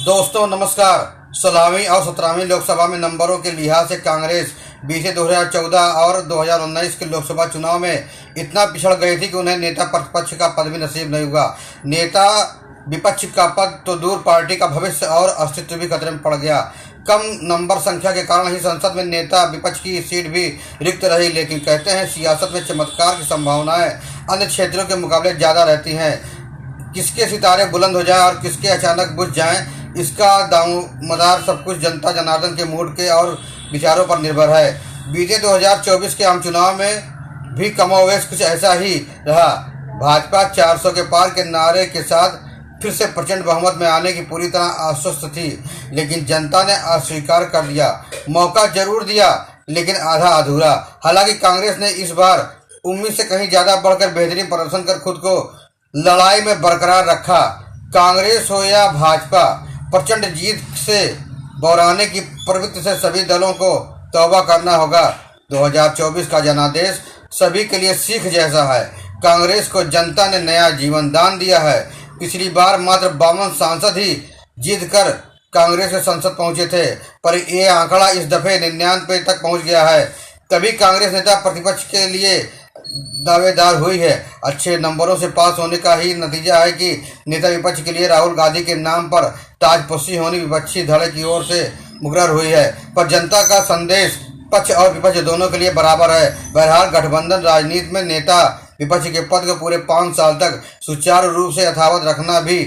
दोस्तों नमस्कार। 16वीं और 17वीं लोकसभा में नंबरों के लिहाज से कांग्रेस बीते 2014 और 2019 के लोकसभा चुनाव में इतना पिछड़ गई थी कि उन्हें नेता प्रतिपक्ष का पद भी नसीब नहीं हुआ। नेता विपक्ष का पद तो दूर, पार्टी का भविष्य और अस्तित्व भी खतरे में पड़ गया। कम नंबर संख्या के कारण ही संसद में नेता विपक्ष की सीट भी रिक्त रही। लेकिन कहते हैं सियासत में चमत्कार की संभावनाएं अन्य क्षेत्रों के मुकाबले ज़्यादा रहती हैं। किसके सितारे बुलंद हो जाएं और किसके अचानक बुझ जाएं, इसका दारोमदार सब कुछ जनता जनार्दन के मूड के और विचारों पर निर्भर है। बीते 2024 के आम चुनाव में भी कमोवेश कुछ ऐसा ही रहा। भाजपा 400 के पार के नारे के साथ फिर से प्रचंड बहुमत में आने की पूरी तरह आश्वस्त थी, लेकिन जनता ने अस्वीकार कर दिया। मौका जरूर दिया, लेकिन आधा अधूरा। हालांकि कांग्रेस ने इस बार उम्मीद से कहीं ज़्यादा बढ़कर बेहतरीन प्रदर्शन कर खुद को लड़ाई में बरकरार रखा। कांग्रेस हो या भाजपा, प्रचंड जीत से बौराने की प्रवृत्ति से सभी दलों को तौबा करना होगा। 2024 का जनादेश सभी के लिए सीख जैसा है। कांग्रेस को जनता ने नया जीवन दान दिया है। पिछली बार मात्र 52 सांसद ही जीत कर कांग्रेस के संसद पहुंचे थे, पर यह आंकड़ा इस दफे 99 तक पहुंच गया है। तभी कांग्रेस नेता प्रतिपक्ष के लिए दावेदार हुई है। अच्छे नंबरों से पास होने का ही नतीजा है कि नेता विपक्ष के लिए राहुल गांधी के नाम पर ताजपोशी होनी विपक्षी धड़े की ओर से मुकर्रर हुई है। पर जनता का संदेश पक्ष और विपक्ष दोनों के लिए बराबर है। बहरहाल गठबंधन राजनीति में नेता विपक्ष के पद को पूरे 5 साल तक सुचारू रूप से यथावत रखना भी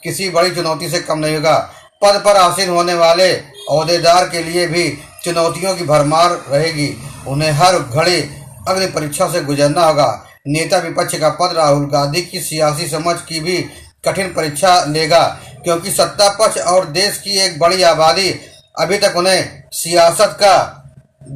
किसी बड़ी चुनौती से कम नहीं होगा। पद पर आसीन होने वाले ओहदेदार के लिए भी चुनौतियों की भरमार रहेगी। उन्हें हर घड़ी अग्नि परीक्षा से गुजरना होगा। नेता विपक्ष का पद राहुल गांधी की सियासी समझ की भी कठिन परीक्षा लेगा, क्योंकि सत्ता पक्ष और देश की एक बड़ी आबादी अभी तक उन्हें सियासत का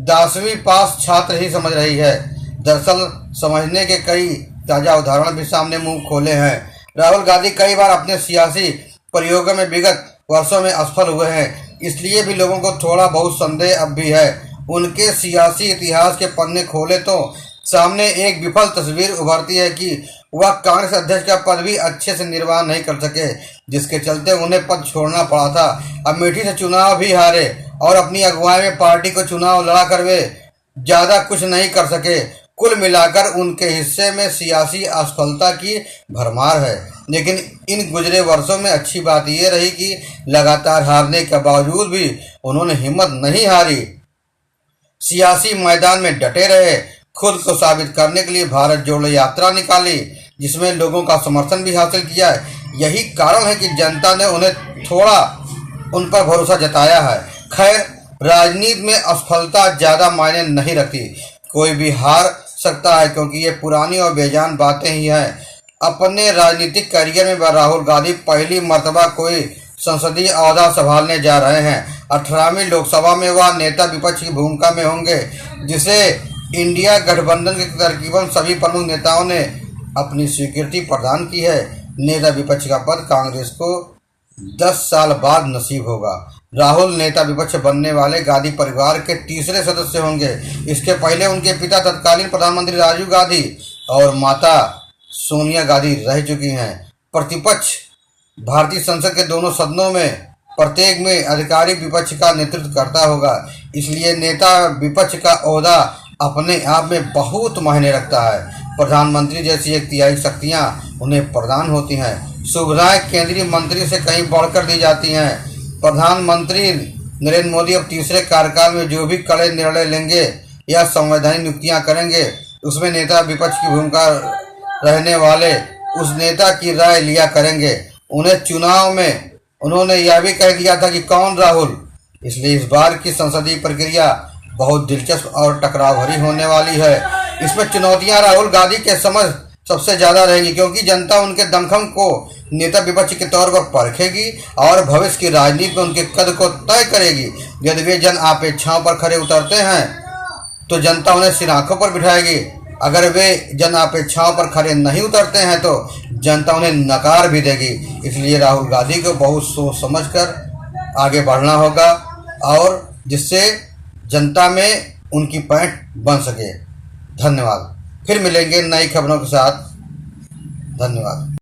10वीं पास छात्र ही समझ रही है। दरअसल समझने के कई ताज़ा उदाहरण भी सामने मुंह खोले हैं। राहुल गांधी कई बार अपने सियासी प्रयोगों में विगत वर्षों में असफल हुए हैं, इसलिए भी लोगों को थोड़ा बहुत संदेह अब भी है। उनके सियासी इतिहास के पन्ने खोले तो सामने एक विफल तस्वीर उभरती है कि वह कांग्रेस अध्यक्ष का पद भी अच्छे से निर्वाह नहीं कर सके, जिसके चलते उन्हें पद छोड़ना पड़ा था। अमेठी से चुनाव भी हारे और अपनी अगुवाई में पार्टी को चुनाव लड़ा कर वे ज़्यादा कुछ नहीं कर सके। कुल मिलाकर उनके हिस्से में सियासी असफलता की भरमार है। लेकिन इन गुजरे वर्षों में अच्छी बात यह रही कि लगातार हारने के बावजूद भी उन्होंने हिम्मत नहीं हारी, सियासी मैदान में डटे रहे, खुद को साबित करने के लिए भारत जोड़ो यात्रा निकाली, जिसमें लोगों का समर्थन भी हासिल किया है। यही कारण है कि जनता ने उन्हें थोड़ा उन पर भरोसा जताया है। खैर, राजनीति में असफलता ज़्यादा मायने नहीं रखती। कोई भी हार सकता है, क्योंकि ये पुरानी और बेजान बातें ही हैं। अपने राजनीतिक करियर में राहुल गांधी पहली मर्तबा कोई संसदीय ओहदा संभालने जा रहे हैं। 18वीं लोकसभा में वह नेता विपक्ष की भूमिका में होंगे, जिसे इंडिया गठबंधन के तकरीबन सभी प्रमुख नेताओं ने अपनी स्वीकृति प्रदान की है। नेता विपक्ष का पद कांग्रेस को 10 साल बाद नसीब होगा। राहुल नेता विपक्ष बनने वाले गांधी परिवार के तीसरे सदस्य होंगे। इसके पहले उनके पिता तत्कालीन प्रधानमंत्री राजीव गांधी और माता सोनिया गांधी रह चुकी हैं। प्रतिपक्ष भारतीय संसद के दोनों सदनों में प्रत्येक में आधिकारिक विपक्ष का नेतृत्व करता होगा, इसलिए नेता विपक्ष का ओहदा अपने आप में बहुत मायने रखता है। प्रधानमंत्री जैसी एक तिहाई शक्तियाँ उन्हें प्रदान होती हैं। सुविधाएं केंद्रीय मंत्री से कहीं बढ़कर दी जाती हैं। प्रधानमंत्री नरेंद्र मोदी अब तीसरे कार्यकाल में जो भी कड़े निर्णय लेंगे या संवैधानिक नियुक्तियाँ करेंगे, उसमें नेता विपक्ष की भूमिका रहने वाले उस नेता की राय लिया करेंगे। उन्हें चुनाव में उन्होंने यह भी कह दिया था कि कौन राहुल, इसलिए इस बार की संसदीय प्रक्रिया बहुत दिलचस्प और टकराव भरी होने वाली है। इसमें चुनौतियां राहुल गांधी के समझ सबसे ज़्यादा रहेंगी, क्योंकि जनता उनके दमखम को नेता विपक्ष के तौर पर परखेगी और भविष्य की राजनीति में उनके कद को तय करेगी। यदि वे जन अपेक्षाओं पर खरे उतरते हैं तो जनता उन्हें सिर आंखों पर बिठाएगी। अगर वे जन अपेक्षाओं पर खरे नहीं उतरते हैं तो जनता उन्हें नकार भी देगी। इसलिए राहुल गांधी को बहुत सोच समझकर आगे बढ़ना होगा, और जिससे जनता में उनकी पैठ बन सके। धन्यवाद। फिर मिलेंगे नई खबरों के साथ। धन्यवाद।